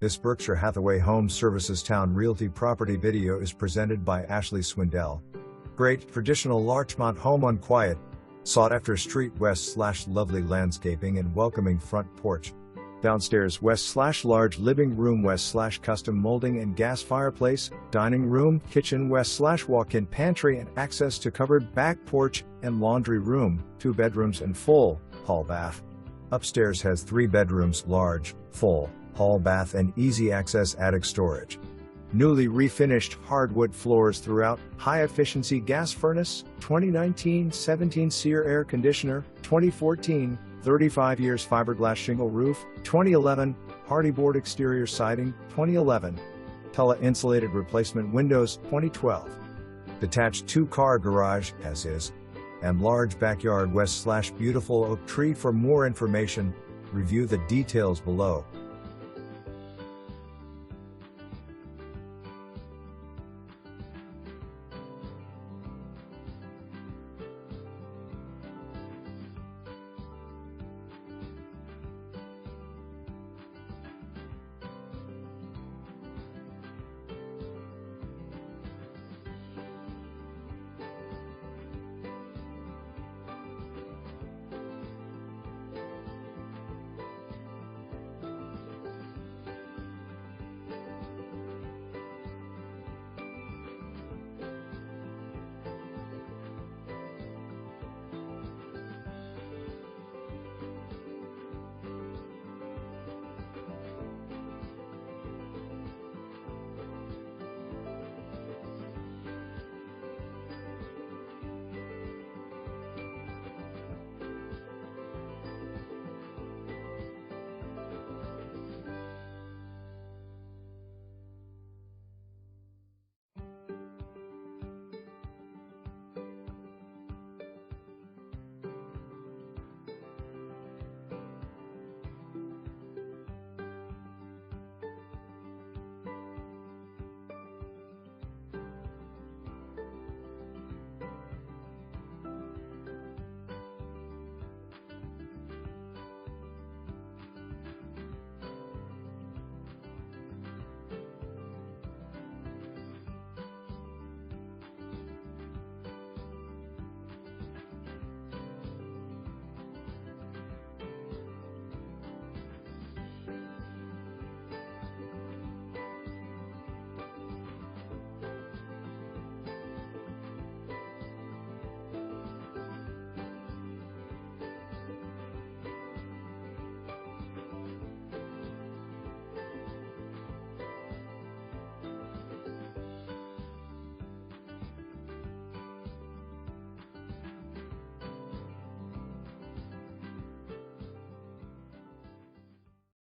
This Berkshire Hathaway Home Services Towne Realty property video is presented by Ashley Swindell. Great traditional Larchmont home on quiet, sought-after street west/lovely landscaping and welcoming front porch. Downstairs west/large living room west/custom molding and gas fireplace, dining room, kitchen west/walk-in pantry and access to covered back porch and laundry room, 2 bedrooms and full hall bath. Upstairs has 3 bedrooms, large, full hall bath and easy access attic storage. Newly refinished hardwood floors throughout, high-efficiency gas furnace, 2019-17 Sear air conditioner, 2014, 35 years fiberglass shingle roof, 2011, Hardie board exterior siding, 2011, Pella insulated replacement windows, 2012. Detached 2-car garage, as is, and large backyard west/beautiful oak tree. For more information, review the details below.